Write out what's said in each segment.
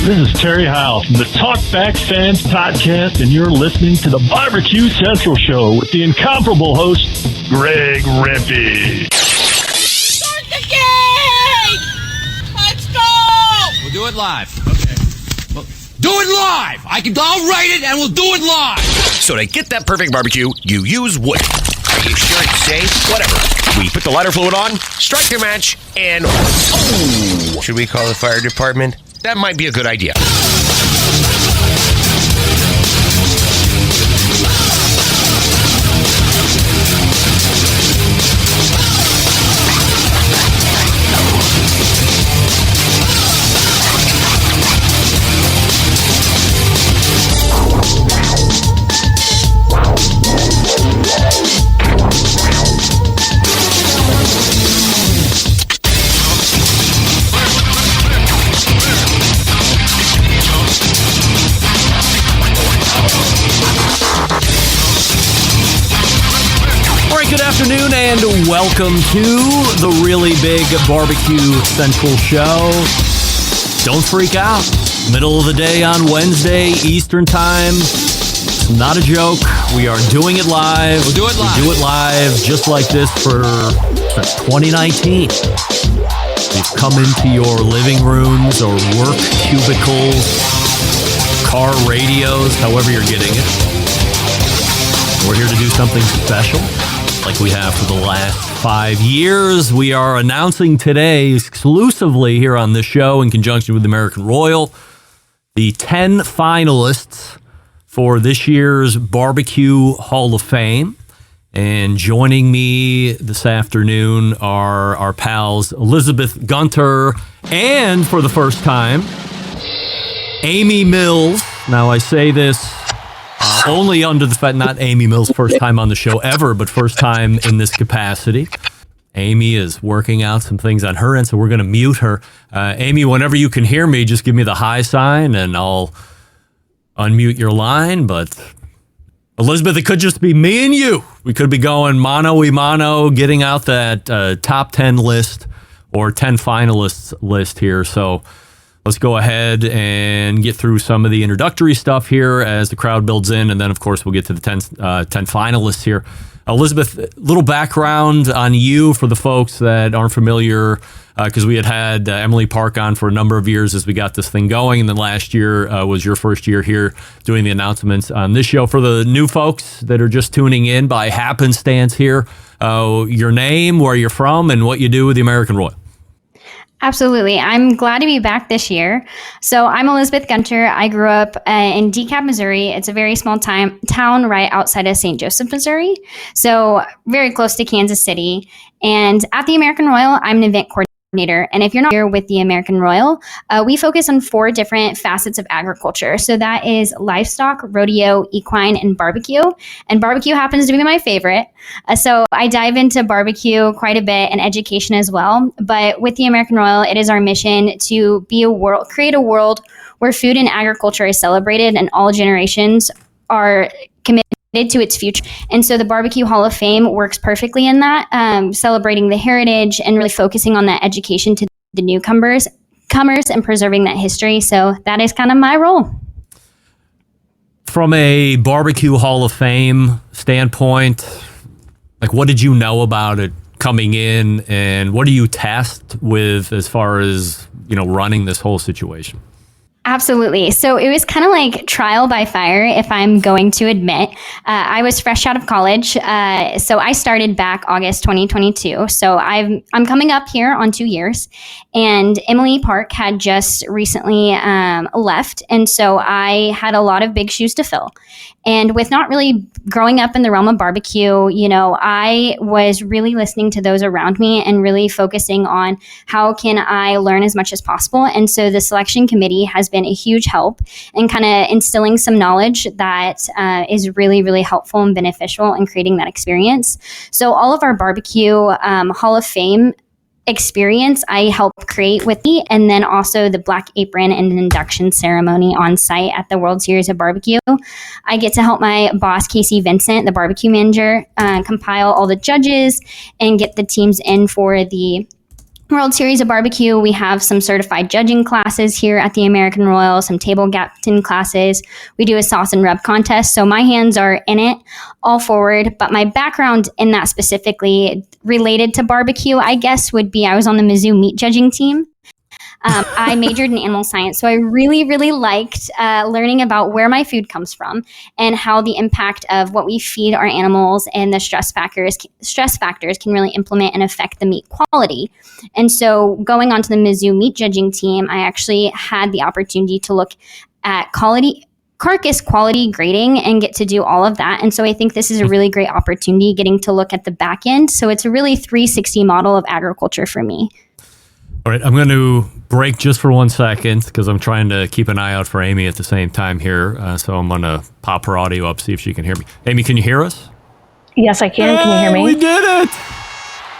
This is Terry Howe from the Talkback Fans Podcast, and you're listening to the BBQ Central Show with the incomparable host, Greg Rempe. Start the game! Let's go! We'll do it live. Okay. Well, do it live! I'll write it and we'll do it live! So to get that perfect barbecue, you use wood. Are you sure it's safe? Whatever. We put the lighter fluid on, strike your match, and... Oh! Should we call the fire department? That might be a good idea. Good afternoon and welcome to the Really Big Barbecue Central Show. Don't freak out. Middle of the day on Wednesday, Eastern Time. It's not a joke. We are doing it live. We'll do it live. We do it live just like this for 2019. We've come into your living rooms or work cubicles, car radios, however you're getting it. We're here to do something special. Like we have for the last 5 years. We are announcing today exclusively here on this show in conjunction with American Royal, the 10 finalists for this year's Barbecue Hall of Fame. And joining me this afternoon are our pals Elizabeth Gunter and, for the first time, Amy Mills. Now I say this only under the fact, not Amy Mills' first time on the show ever, but first time in this capacity. Amy is working out some things on her end, so we're going to mute her. Amy, whenever you can hear me, just give me the hi sign, and I'll unmute your line. But Elizabeth, it could just be me and you. We could be going mano-y-mano, getting out that top 10 list or 10 finalists list here. So let's go ahead and get through some of the introductory stuff here as the crowd builds in, and then, of course, we'll get to the 10 finalists here. Elizabeth, little background on you for the folks that aren't familiar, because we had Emily Park on for a number of years as we got this thing going, and then last year was your first year here doing the announcements on this show. For the new folks that are just tuning in by happenstance here, your name, where you're from, and what you do with the American Royal. Absolutely. I'm glad to be back this year. So I'm Elizabeth Gunter. I grew up in DeKalb, Missouri. It's a very small town right outside of St. Joseph, Missouri. So very close to Kansas City. And at the American Royal, I'm an event coordinator. And if you're not here with the American Royal, we focus on 4 different facets of agriculture. So that is livestock, rodeo, equine, and barbecue. And barbecue happens to be my favorite. So I dive into barbecue quite a bit and education as well. But with the American Royal, it is our mission to create a world where food and agriculture is celebrated and all generations are committed to its future. And so the Barbecue Hall of Fame works perfectly in that, celebrating the heritage and really focusing on that education to the newcomers and preserving that history. So that is kind of my role. From a Barbecue Hall of Fame standpoint, like, what did you know about it coming in, and what are you tasked with as far as, running this whole situation? Absolutely. So it was kind of like trial by fire, if I'm going to admit. I was fresh out of college. So I started back August 2022. So I'm coming up here on 2 years. And Emily Park had just recently left. And so I had a lot of big shoes to fill. And with not really growing up in the realm of barbecue, I was really listening to those around me and really focusing on how can I learn as much as possible. And so the selection committee has been a huge help in kind of instilling some knowledge that is really, really helpful and beneficial in creating that experience. So all of our barbecue Hall of Fame experience I help create with me, and then also the black apron and induction ceremony on site at the World Series of Barbecue. I get to help my boss, Casey Vincent, the barbecue manager, compile all the judges and get the teams in for the World Series of Barbecue, we have some certified judging classes here at the American Royal, some table captain classes. We do a sauce and rub contest. So my hands are in it, all forward. But my background in that specifically related to barbecue, I guess, would be I was on the Mizzou meat judging team. I majored in animal science, so I really, really liked learning about where my food comes from and how the impact of what we feed our animals and the stress factors can really implement and affect the meat quality. And so going onto the Mizzou meat judging team, I actually had the opportunity to look at carcass quality grading and get to do all of that. And so I think this is a really great opportunity getting to look at the back end. So it's a really 360 model of agriculture for me. All right, I'm going to break just for 1 second because I'm trying to keep an eye out for Amy at the same time here. So I'm going to pop her audio up, see if she can hear me. Amy, can you hear us? Yes, I can. Can you hear me? We did it.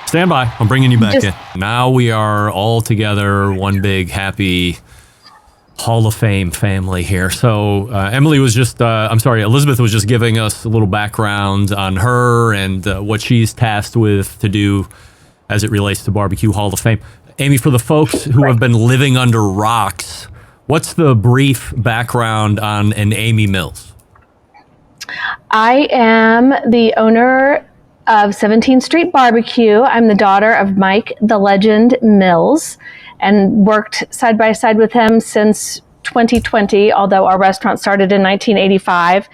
Stand by. I'm bringing you back in. Now we are all together, one big happy Hall of Fame family here. So Emily was just, Elizabeth was just giving us a little background on her and what she's tasked with to do as it relates to Barbecue Hall of Fame. Amy, for the folks who have been living under rocks, what's the brief background on an Amy Mills? I am the owner of 17th Street Barbecue. I'm the daughter of Mike the Legend Mills and worked side by side with him since 2020, although our restaurant started in 1985.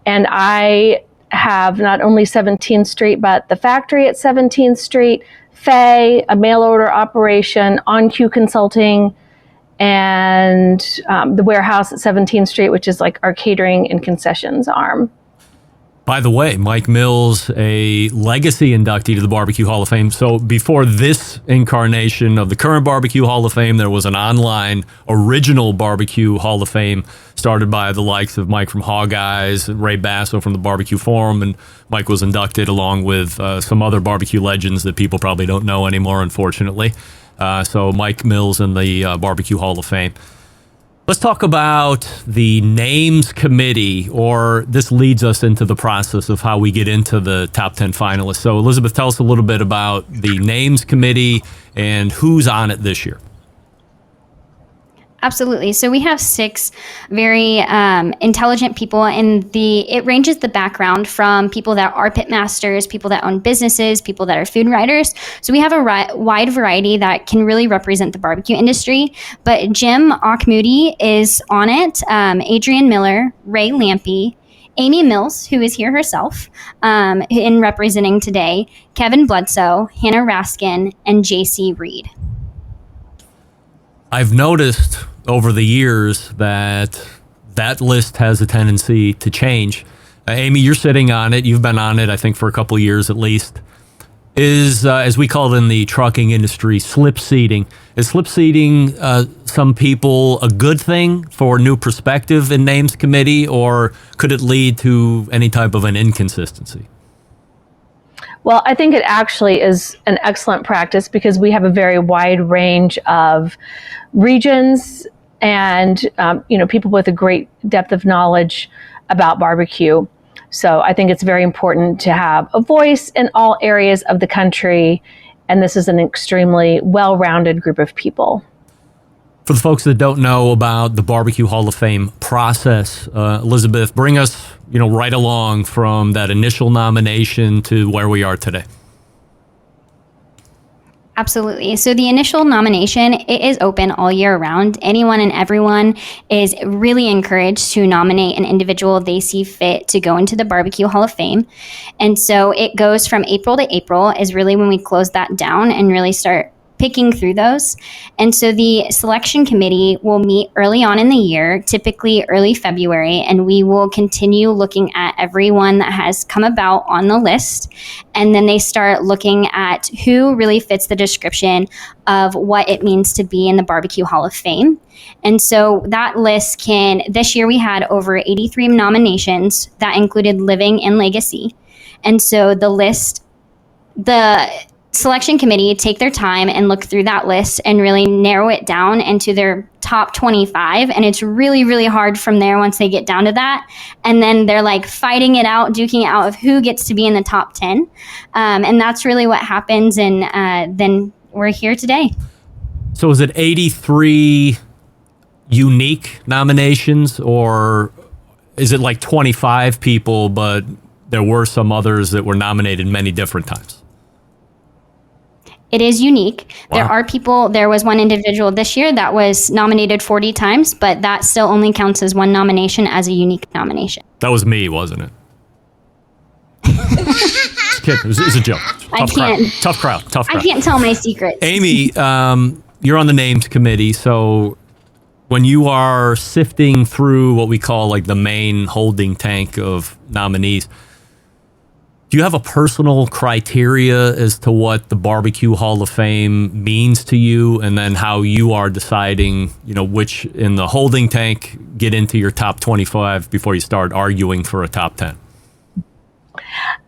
And I have not only 17th Street, but the factory at 17th Street, Faye, a mail order operation, On-Q Consulting, and the warehouse at 17th Street, which is like our catering and concessions arm. By the way, Mike Mills, a legacy inductee to the Barbecue Hall of Fame. So before this incarnation of the current Barbecue Hall of Fame, there was an online original Barbecue Hall of Fame started by the likes of Mike from Hog Eyes, Ray Basso from the Barbecue Forum, and Mike was inducted along with some other barbecue legends that people probably don't know anymore, unfortunately. So Mike Mills in the Barbecue Hall of Fame. Let's talk about the names committee, or this leads us into the process of how we get into the top 10 finalists. So Elizabeth, tell us a little bit about the names committee and who's on it this year. Absolutely. So we have 6 very intelligent people, and it ranges the background from people that are pit masters, people that own businesses, people that are food writers. So we have a wide variety that can really represent the barbecue industry. But Jim Achmoody is on it, Adrian Miller, Ray Lampy, Amy Mills, who is here herself in representing today, Kevin Bledsoe, Hannah Raskin, and JC Reed. I've noticed over the years that list has a tendency to change. Amy, you're sitting on it. You've been on it, I think, for a couple of years at least. Is, as we call it in the trucking industry, slip seating. Is slip seating some people a good thing for new perspective in names committee, or could it lead to any type of an inconsistency? Well, I think it actually is an excellent practice because we have a very wide range of regions and people with a great depth of knowledge about barbecue. So I think it's very important to have a voice in all areas of the country, and this is an extremely well-rounded group of people. For the folks that don't know about the Barbecue Hall of Fame process, Elizabeth, bring us, right along from that initial nomination to where we are today. Absolutely. So the initial nomination, it is open all year round. Anyone and everyone is really encouraged to nominate an individual they see fit to go into the Barbecue Hall of Fame. And so it goes from April to April is really when we close that down and really start picking through those. And so the selection committee will meet early on in the year, typically early February, and we will continue looking at everyone that has come about on the list. And then they start looking at who really fits the description of what it means to be in the Barbecue Hall of Fame. And so that list this year we had over 83 nominations that included living and legacy. And so the selection committee take their time and look through that list and really narrow it down into their top 25. And it's really, really hard from there once they get down to that. And then they're like fighting it out, duking it out of who gets to be in the top 10. And that's really what happens. And then we're here today. So is it 83 unique nominations, or is it like 25 people, but there were some others that were nominated many different times? It is unique. Wow. There are people, there was one individual this year that was nominated 40 times, but that still only counts as one nomination as a unique nomination. That was me, wasn't it? Kid, it was a joke. Tough crowd. I can't tell my secrets. Amy, you're on the names committee, so when you are sifting through what we call like the main holding tank of nominees, do you have a personal criteria as to what the Barbecue Hall of Fame means to you, and then how you are deciding, which in the holding tank get into your top 25 before you start arguing for a top 10?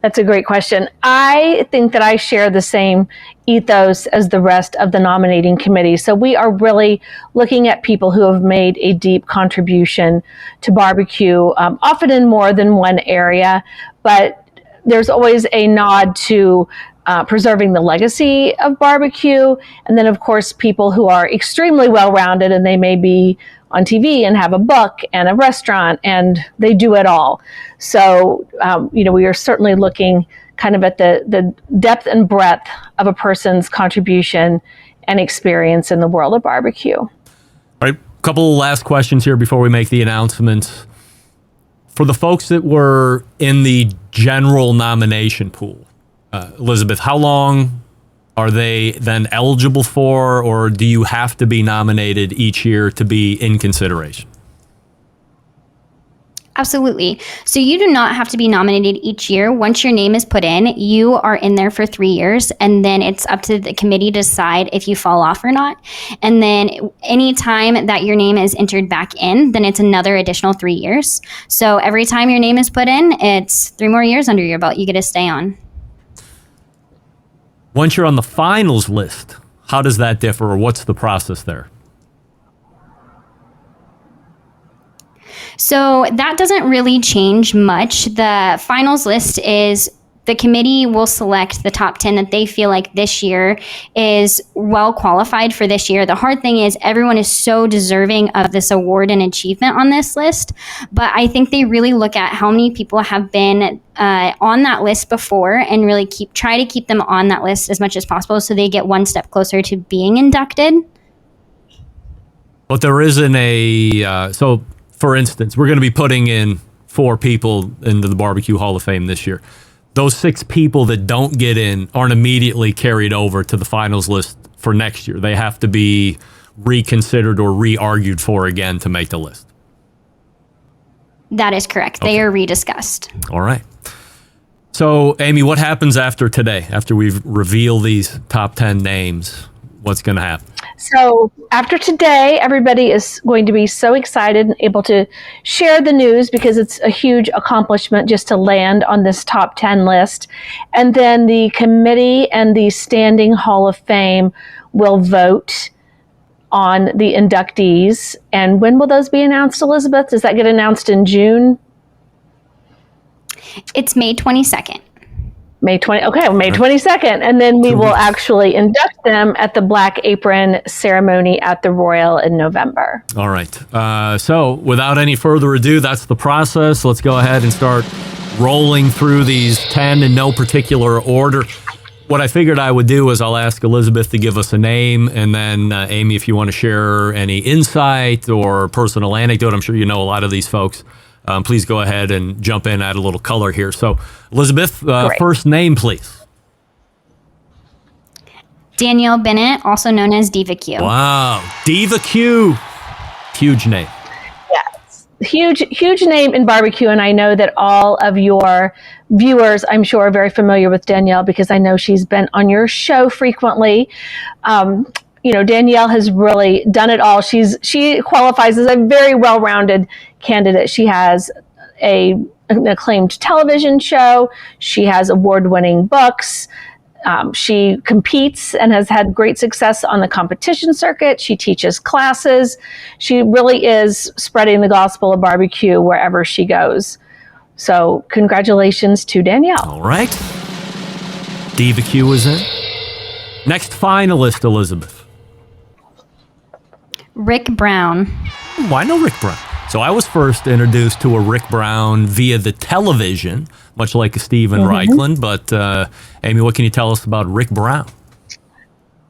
That's a great question. I think that I share the same ethos as the rest of the nominating committee. So we are really looking at people who have made a deep contribution to barbecue, often in more than one area, but there's always a nod to preserving the legacy of barbecue. And then, of course, people who are extremely well-rounded, and they may be on TV and have a book and a restaurant, and they do it all. So, we are certainly looking kind of at the depth and breadth of a person's contribution and experience in the world of barbecue. All right, a couple last questions here before we make the announcements. For the folks that were in the general nomination pool, Elizabeth, how long are they then eligible for, or do you have to be nominated each year to be in consideration? Absolutely. So you do not have to be nominated each year. Once your name is put in, you are in there for 3 years, and then it's up to the committee to decide if you fall off or not. And then any time that your name is entered back in, then it's another additional 3 years. So every time your name is put in, it's 3 more years under your belt. You get to stay on. Once you're on the finals list, how does that differ, or what's the process there? So that doesn't really change much. The finals list is the committee will select the top 10 that they feel like this year is well qualified for this year. The hard thing is everyone is so deserving of this award and achievement on this list. But I think they really look at how many people have been on that list before and really try to keep them on that list as much as possible so they get one step closer to being inducted. But there isn't so for instance, we're going to be putting in 4 people into the Barbecue Hall of Fame this year. Those 6 people that don't get in aren't immediately carried over to the finals list for next year. They have to be reconsidered or re-argued for again to make the list. That is correct. Okay. They are rediscussed. All right. So, Amy, what happens after today? After we've revealed these top 10 names, what's going to happen? So after today, everybody is going to be so excited and able to share the news because it's a huge accomplishment just to land on this top 10 list. And then the committee and the Standing Hall of Fame will vote on the inductees. And when will those be announced, Elizabeth? Does that get announced in June? It's May 22nd. May 22nd. And then we will actually induct them at the Black Apron ceremony at the Royal in November. All right. So without any further ado, that's the process. Let's go ahead and start rolling through these 10 in no particular order. What I figured I would do is I'll ask Elizabeth to give us a name, and then Amy, if you want to share any insight or personal anecdote, I'm sure you know a lot of these folks. Please go ahead and jump in, add a little color here. So, Elizabeth, first name, please. Danielle Bennett, also known as BBQ. Wow. BBQ. Huge name. Yes. Huge name in barbecue. And I know that all of your viewers, I'm sure, are very familiar with Danielle because I know she's been on your show frequently. Danielle has really done it all. She qualifies as a very well-rounded candidate. She has an acclaimed television show. She has award-winning books. She competes and has had great success on the competition circuit. She teaches classes. She really is spreading the gospel of barbecue wherever she goes. So congratulations to Danielle. All right. BBQ is in. Next finalist, Elizabeth. Rick Brown. I know Rick Brown. So I was first introduced to a Rick Brown via the television, much like Stephen Reichland. But Amy, what can you tell us about Rick Brown?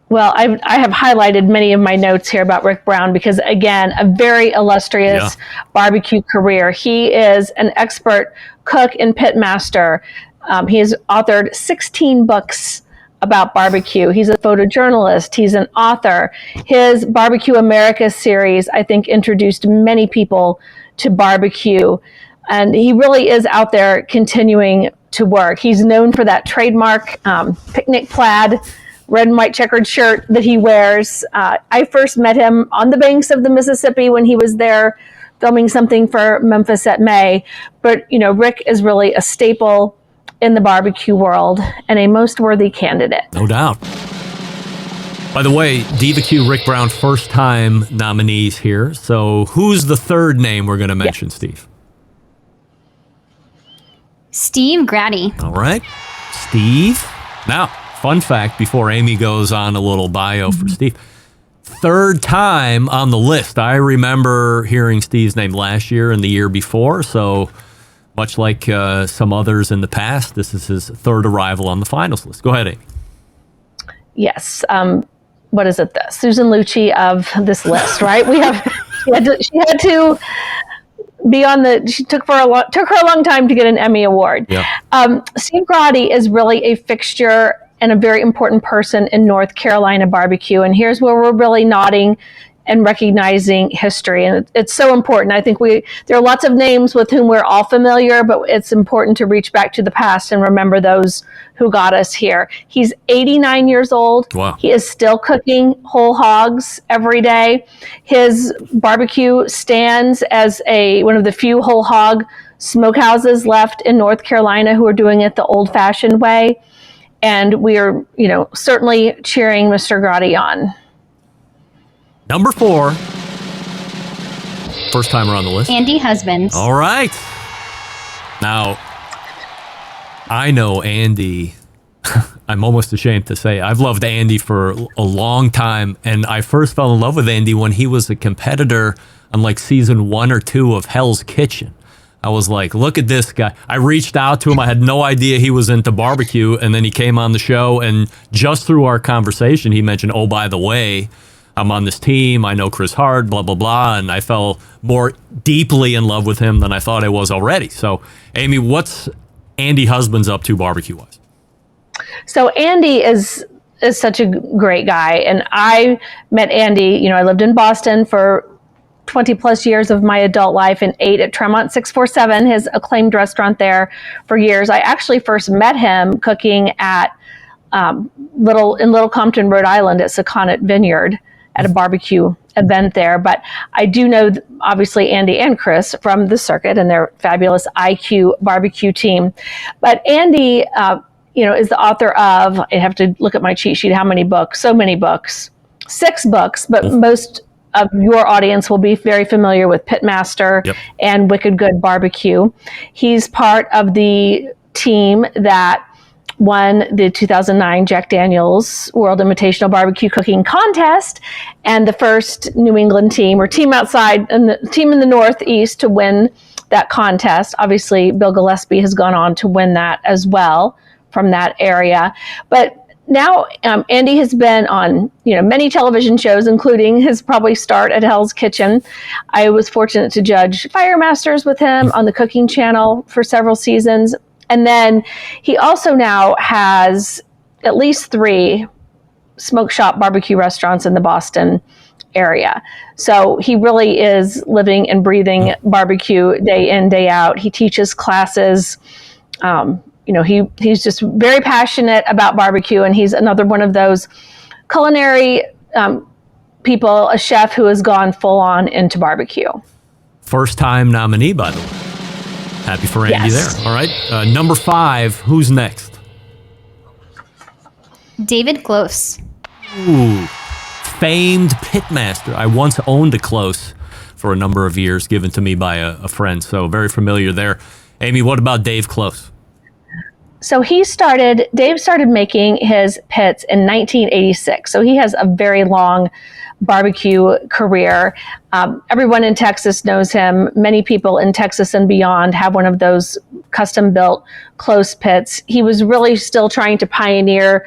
Well, I have highlighted many of my notes here about Rick Brown because, again, a very illustrious barbecue career. He is an expert cook and pitmaster. He has authored 16 books about barbecue. He's a photojournalist. He's an author. His Barbecue America series, I think, introduced many people to barbecue. And he really is out there continuing to work. He's known for that trademark picnic plaid red and white checkered shirt that he wears. I first met him on the banks of the Mississippi when he was there filming something for Memphis at May. But, you know, Rick is really a staple in the barbecue world and a most worthy candidate. No doubt. By the way, BBQ Rick Brown, first time nominees here. So who's the third name we're going to mention, Steve? Steve Grady. All right. Steve. Now, fun fact before Amy goes on a little bio for Steve. Third time on the list. I remember hearing Steve's name last year and the year before. So much like some others in the past, this is his third arrival on the finals list. Go ahead, Amy. Yes. What is it? The Susan Lucci of this list, right? She had to be on the. She took her a long time to get an Emmy award. Yeah. Steve Grady is really a fixture and a very important person in North Carolina barbecue. And here's where we're really nodding and recognizing history. And it's so important. I think there are lots of names with whom we're all familiar, but it's important to reach back to the past and remember those who got us here. He's 89 years old. Wow. He is still cooking whole hogs every day. His barbecue stands as one of the few whole hog smokehouses left in North Carolina who are doing it the old-fashioned way. And we are, certainly cheering Mr. Grady on. Number 4. First timer on the list. Andy Husbands. All right. Now, I know Andy. I'm almost ashamed to say I've loved Andy for a long time. And I first fell in love with Andy when he was a competitor on like season 1 or 2 of Hell's Kitchen. I was like, look at this guy. I reached out to him. I had no idea he was into barbecue. And then he came on the show. And just through our conversation, he mentioned, oh, by the way, I'm on this team. I know Chris Hard, blah, blah, blah. And I fell more deeply in love with him than I thought I was already. So, Amy, what's Andy Husbands up to barbecue-wise? So Andy is such a great guy. And I met Andy, I lived in Boston for 20 plus years of my adult life and ate at Tremont 647, his acclaimed restaurant there for years. I actually first met him cooking at Little Compton, Rhode Island at Sakonnet Vineyard at a barbecue event there. But I do know, obviously, Andy and Chris from the circuit and their fabulous IQ barbecue team. But Andy, is the author of, I have to look at my cheat sheet, how many books? So many books. 6 books, but most of your audience will be very familiar with Pitmaster and Wicked Good Barbecue. He's part of the team that won the 2009 Jack Daniel's World Invitational Barbecue Cooking Contest and the first New England team or team outside and the team in the Northeast to win that contest. Obviously, Bill Gillespie has gone on to win that as well from that area. But now, Andy has been on, many television shows, including his probably start at Hell's Kitchen. I was fortunate to judge Fire Masters with him on the Cooking Channel for several seasons. And then he also now has at least 3 smoke shop barbecue restaurants in the Boston area. So he really is living and breathing barbecue day in, day out. He teaches classes. He's just very passionate about barbecue, and he's another one of those culinary people, a chef who has gone full on into barbecue. First time nominee, by the way. Happy for Andy there. All right. Number 5, who's next? David Close. Ooh, famed pitmaster. I once owned a Close for a number of years, given to me by a friend, so very familiar there. Amy, what about Dave Close? So Dave started making his pits in 1986. So he has a very long barbecue career. Everyone in Texas knows him. Many people in Texas and beyond have one of those custom built close pits. He was really still trying to pioneer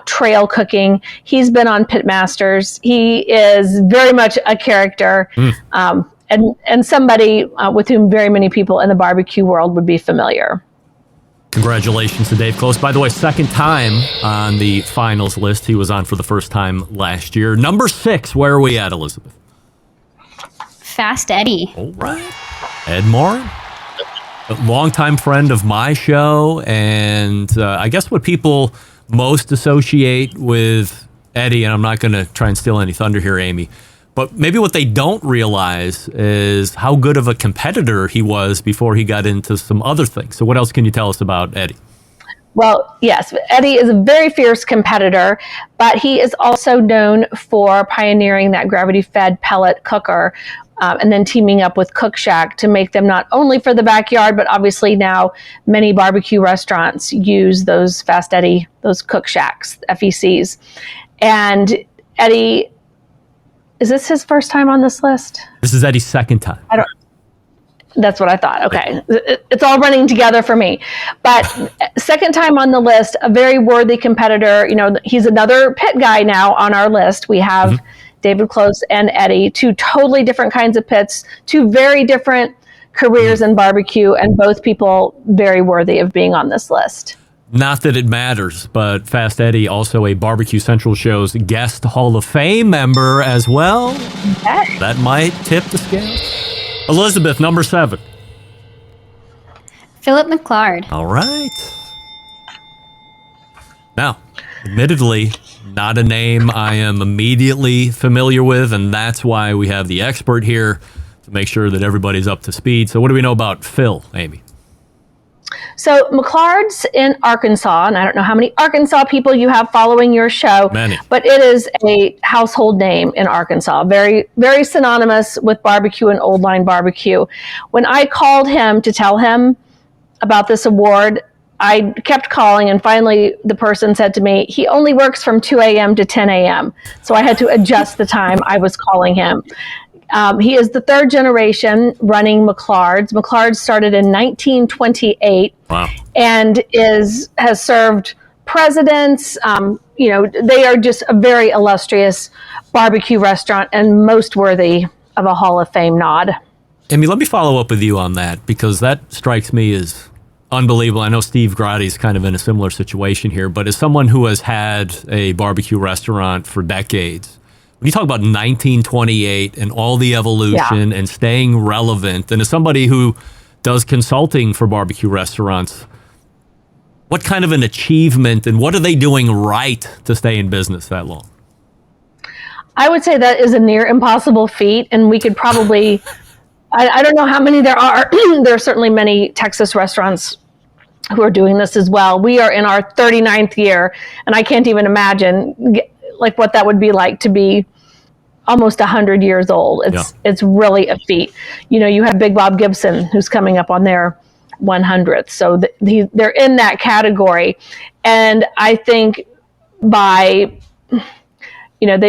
trail cooking. He's been on Pitmasters. He is very much a character. And somebody with whom very many people in the barbecue world would be familiar. Congratulations to Dave Close. By the way, second time on the finals list. He was on for the first time last year. Number 6, where are we at, Elizabeth? Fast Eddie. All right. Ed Morin, a longtime friend of my show, and I guess what people most associate with Eddie, and I'm not going to try and steal any thunder here, Amy, but maybe what they don't realize is how good of a competitor he was before he got into some other things. So what else can you tell us about Eddie? Well, yes, Eddie is a very fierce competitor, but he is also known for pioneering that gravity-fed pellet cooker and then teaming up with Cook Shack to make them not only for the backyard, but obviously now many barbecue restaurants use those Fast Eddie, those Cook Shacks, FECs. And Eddie, is this his first time on this list? This is Eddie's second time. That's what I thought. Okay. It's all running together for me. But second time on the list, a very worthy competitor. You know, he's another pit guy now on our list. We have David Close and Eddie, 2 totally different kinds of pits, 2 very different careers in barbecue, and both people very worthy of being on this list. Not that it matters, but Fast Eddie, also a Barbecue Central Show's guest Hall of Fame member as well. Okay. That might tip the scale. Elizabeth, number 7. Philip McClard. All right. Now, admittedly, not a name I am immediately familiar with, and that's why we have the expert here to make sure that everybody's up to speed. So what do we know about Phil, Amy? So McClard's in Arkansas, and I don't know how many Arkansas people you have following your show, Many. But it is a household name in Arkansas, very, very synonymous with barbecue and old line barbecue. When I called him to tell him about this award, I kept calling, and finally the person said to me, he only works from 2 a.m. to 10 a.m. So I had to adjust the time I was calling him. He is the 3rd generation running McClard's. McClard's started in 1928. Wow. And has served presidents. They are just a very illustrious barbecue restaurant and most worthy of a Hall of Fame nod. Amy, let me follow up with you on that, because that strikes me as unbelievable. I know Steve Grotti's kind of in a similar situation here, but as someone who has had a barbecue restaurant for decades, when you talk about 1928 and all the evolution and staying relevant, and as somebody who does consulting for barbecue restaurants, what kind of an achievement and what are they doing right to stay in business that long? I would say that is a near impossible feat, and we could probably, I don't know how many there are. There are certainly many Texas restaurants who are doing this as well. We are in our 39th year, and I can't even imagine like what that would be like to be almost 100 years old. It's really a feat. You know, you have Big Bob Gibson, who's coming up on their 100th. So they're in that category. And I think they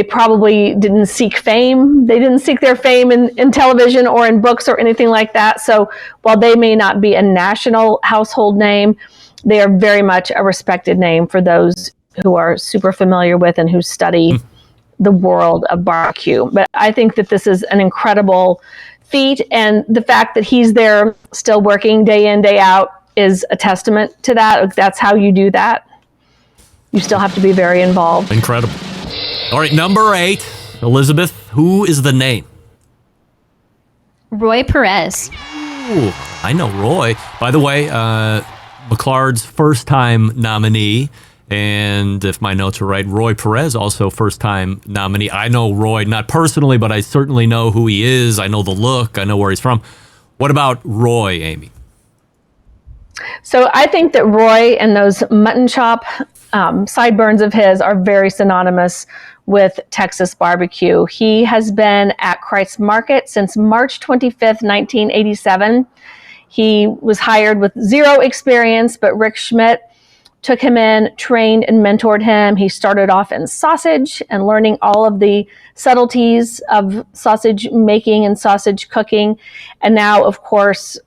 probably didn't seek fame. They didn't seek their fame in television or in books or anything like that. So while they may not be a national household name, they are very much a respected name for those who are super familiar with and who study the world of barbecue. But I think that this is an incredible feat, and the fact that he's there still working day in, day out is a testament to that. That's how you do that. You still have to be very involved. Incredible. All right, number 8, Elizabeth, who is the name? Roy Perez. Ooh, I know Roy. By the way, McClard's first-time nominee, and if my notes are right, Roy Perez, also first-time nominee. I know Roy, not personally, but I certainly know who he is. I know the look. I know where he's from. What about Roy, Amy? So I think that Roy and those mutton chop sideburns of his are very synonymous with Texas barbecue. He has been at Christ Market since March 25th, 1987. He was hired with zero experience, but Rick Schmidt took him in, trained and mentored him. He started off in sausage and learning all of the subtleties of sausage making and sausage cooking. And now, of course,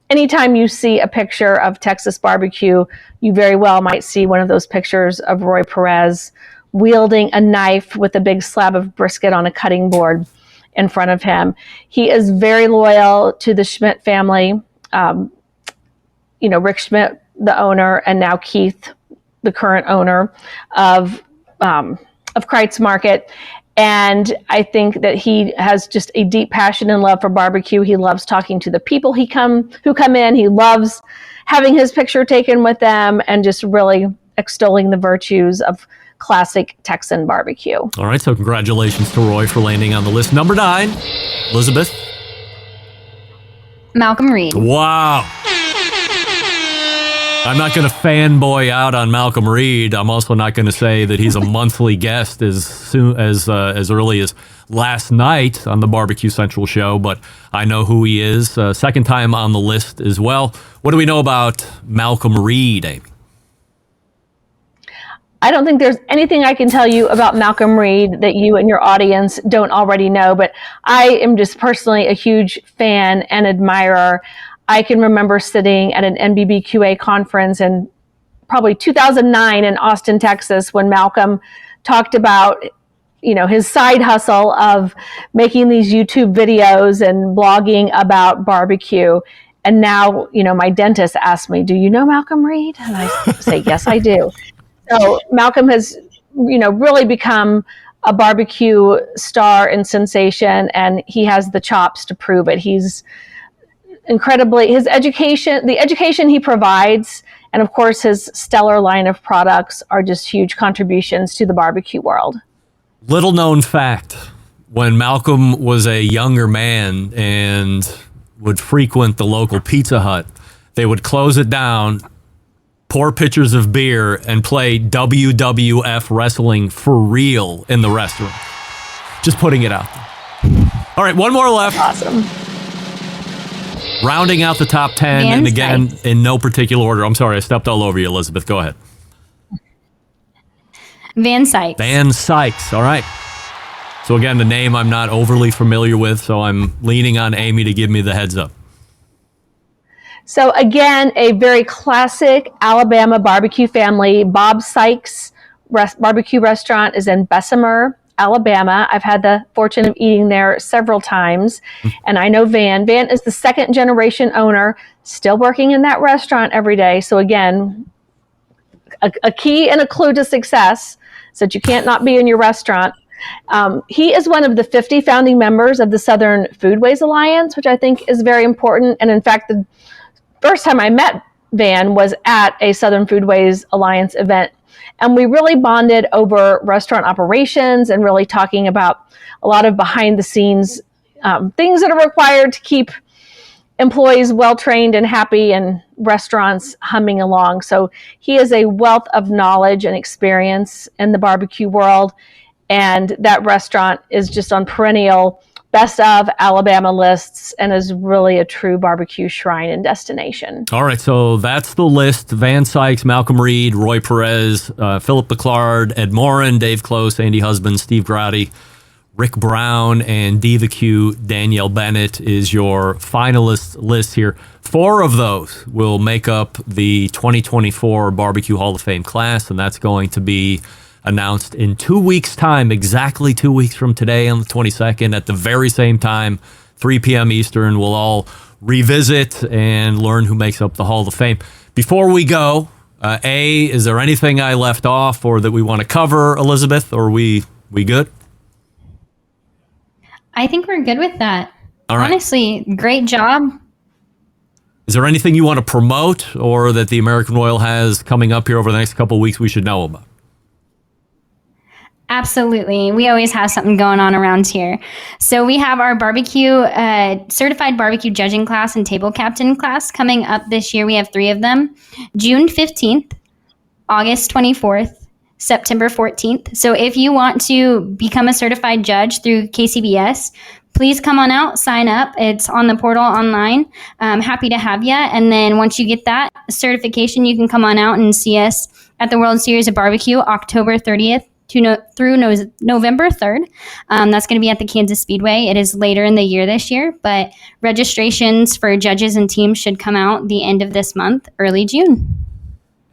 anytime you see a picture of Texas barbecue, you very well might see one of those pictures of Roy Perez wielding a knife with a big slab of brisket on a cutting board in front of him. He is very loyal to the Schmidt family. Rick Schmidt, the owner, and now Keith, the current owner of Kreitz Market. And I think that he has just a deep passion and love for barbecue. He loves talking to the people who come in. He loves having his picture taken with them and just really extolling the virtues of classic Texan barbecue. All right, so congratulations to Roy for landing on the list. Number 9, Elizabeth. Malcolm Reed. Wow. I'm not going to fanboy out on Malcolm Reed. I'm also not going to say that he's a monthly guest as early as last night on the Barbecue Central show, but I know who he is. Second time on the list as well. What do we know about Malcolm Reed, Amy? I don't think there's anything I can tell you about Malcolm Reed that you and your audience don't already know, but I am just personally a huge fan and admirer. I can remember sitting at an NBBQA conference in probably 2009 in Austin, Texas, when Malcolm talked about, his side hustle of making these YouTube videos and blogging about barbecue. And now, my dentist asked me, "Do you know Malcolm Reed?" And I say, "Yes, I do." So Malcolm has, really become a barbecue star and sensation, and he has the chops to prove it. He's the education he provides, and of course his stellar line of products are just huge contributions to the barbecue world. Little known fact, when Malcolm was a younger man and would frequent the local Pizza Hut, they would close it down, pour pitchers of beer, and play WWF wrestling for real in the restaurant. Just putting it out there. All right, one more left. Awesome. Rounding out the top 10, Van and again, Sykes. in no particular order. I'm sorry, I stepped all over you, Elizabeth. Go ahead. Van Sykes. Van Sykes. All right. So again, the name I'm not overly familiar with, so I'm leaning on Amy to give me the heads up. So again, a very classic Alabama barbecue family. Bob Sykes barbecue restaurant is in Bessemer, Alabama. I've had the fortune of eating there several times. And I know Van. Van is the second generation owner, still working in that restaurant every day. So again, a key and a clue to success is that you can't not be in your restaurant. He is one of the 50 founding members of the Southern Foodways Alliance, which I think is very important. And in fact, the first time I met Van was at a Southern Foodways Alliance event. And we really bonded over restaurant operations and really talking about a lot of behind the scenes things that are required to keep employees well-trained and happy and restaurants humming along. So he is a wealth of knowledge and experience in the barbecue world. And that restaurant is just on perennial best of Alabama lists and is really a true barbecue shrine and destination. All right, so that's the list. Van Sykes, Malcolm Reed, Roy Perez, Philip Biclard, Ed Morin, Dave Close, Andy Husband, Steve Grotty, Rick Brown, and BBQ Danielle Bennett is your finalist list here. 4 of those will make up the 2024 Barbecue Hall of Fame class, and that's going to be announced in 2 weeks' time, exactly 2 weeks from today on the 22nd at the very same time, 3 p.m. Eastern. We'll all revisit and learn who makes up the Hall of Fame. Before we go, is there anything I left off or that we want to cover, Elizabeth, or are we good? I think we're good with that. All right. Honestly, great job. Is there anything you want to promote or that the American Royal has coming up here over the next couple of weeks we should know about? Absolutely. We always have something going on around here. So we have our barbecue, certified barbecue judging class and table captain class coming up this year. We have 3 of them, June 15th, August 24th, September 14th. So if you want to become a certified judge through KCBS, please come on out, sign up. It's on the portal online. I'm happy to have you. And then once you get that certification, you can come on out and see us at the World Series of Barbecue, October 30th through November 3rd. That's going to be at the Kansas Speedway. It is later in the year this year, but registrations for judges and teams should come out the end of this month, early June.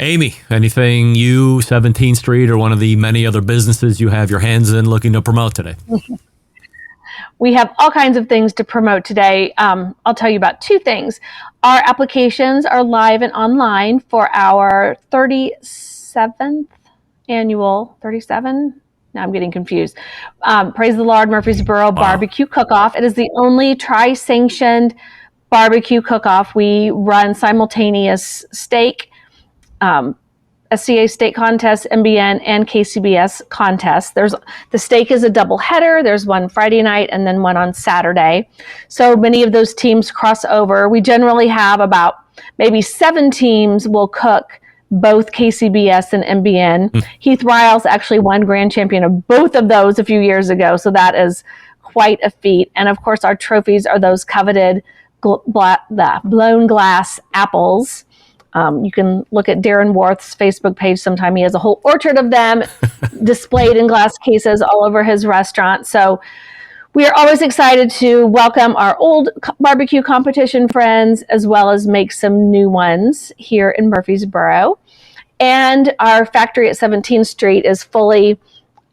Amy, anything you, 17th Street, or one of the many other businesses you have your hands in looking to promote today? We have all kinds of things to promote today. I'll tell you about two things. Our applications are live and online for our 37th annual, 37? Now I'm getting confused. Praise the Lord, Murfreesboro Barbecue Cook-Off. It is the only tri-sanctioned barbecue cook-off. We run simultaneous steak, SCA steak contest, MBN, and KCBS contest. The steak is a double header. There's one Friday night and then one on Saturday. So many of those teams cross over. We generally have about maybe 7 teams will cook both KCBS and MBN. Heath Riles actually won grand champion of both of those a few years ago. So that is quite a feat. And of course, our trophies are those coveted the blown glass apples. You can look at Darren Worth's Facebook page sometime. He has a whole orchard of them displayed in glass cases all over his restaurant. So we are always excited to welcome our old barbecue competition friends, as well as make some new ones here in Murfreesboro. And our factory at 17th Street is fully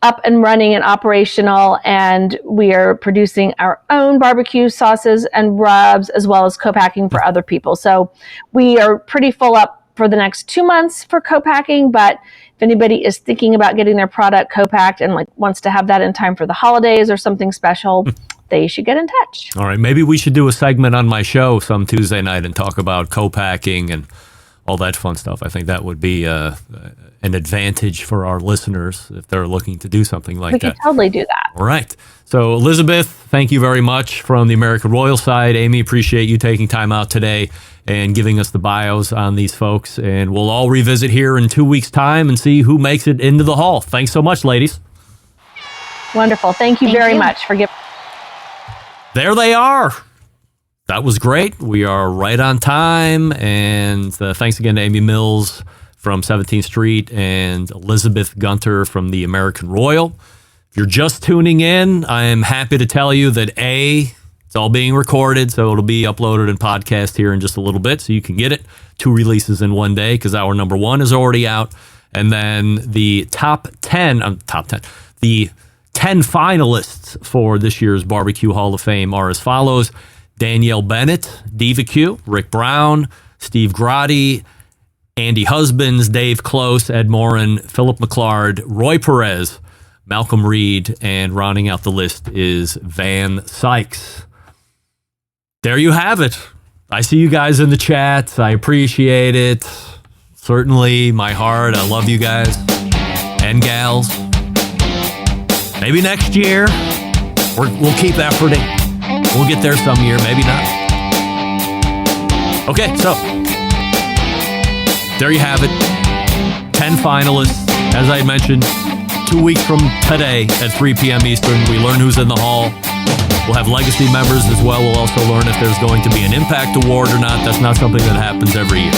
up and running and operational, and we are producing our own barbecue sauces and rubs, as well as co-packing for other people. So we are pretty full up for the next 2 months for co-packing, but if anybody is thinking about getting their product co-packed and wants to have that in time for the holidays or something special, they should get in touch. All right, maybe we should do a segment on my show some Tuesday night and talk about co-packing and all that fun stuff. I think that would be an advantage for our listeners if they're looking to do something like that. We can totally do that. All right. So, Elizabeth, thank you very much from the American Royal side. Amy, appreciate you taking time out today and giving us the bios on these folks. And we'll all revisit here in 2 weeks' time and see who makes it into the hall. Thanks so much, ladies. Wonderful. Thank you very much for giving. There they are. That was great. We are right on time. And thanks again to Amy Mills from 17th Street and Elizabeth Gunter from the American Royal. If you're just tuning in, I am happy to tell you that it's all being recorded, so it'll be uploaded in podcast here in just a little bit, so you can get it. 2 releases in one day, because our number 1 is already out. And then the the 10 finalists for this year's Barbecue Hall of Fame are as follows: Danielle Bennett, BBQ, Rick Brown, Steve Grotti, Andy Husbands, Dave Close, Ed Morin, Philip McClard, Roy Perez, Malcolm Reed, and rounding out the list is Van Sykes. There you have it. I see you guys in the chat. I appreciate it. Certainly, my heart. I love you guys and gals. Maybe next year, we'll keep efforting. We'll get there some year, maybe not. Okay, so there you have it. 10 finalists. As I mentioned, 2 weeks from today at 3 p.m. Eastern, we learn who's in the hall. We'll have legacy members as well. We'll also learn if there's going to be an impact award or not. That's not something that happens every year.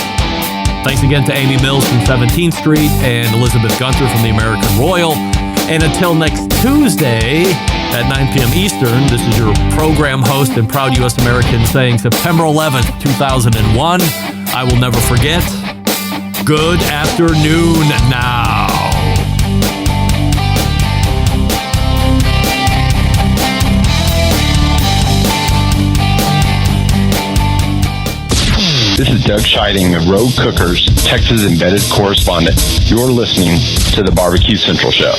Thanks again to Amy Mills from 17th Street and Elizabeth Gunter from the American Royal. And until next Tuesday at 9 p.m. Eastern, this is your program host and proud U.S. American saying September 11th, 2001. I will never forget. Good afternoon now. This is Doug Scheiding of Rogue Cookers, Texas Embedded Correspondent. You're listening to the Barbecue Central Show.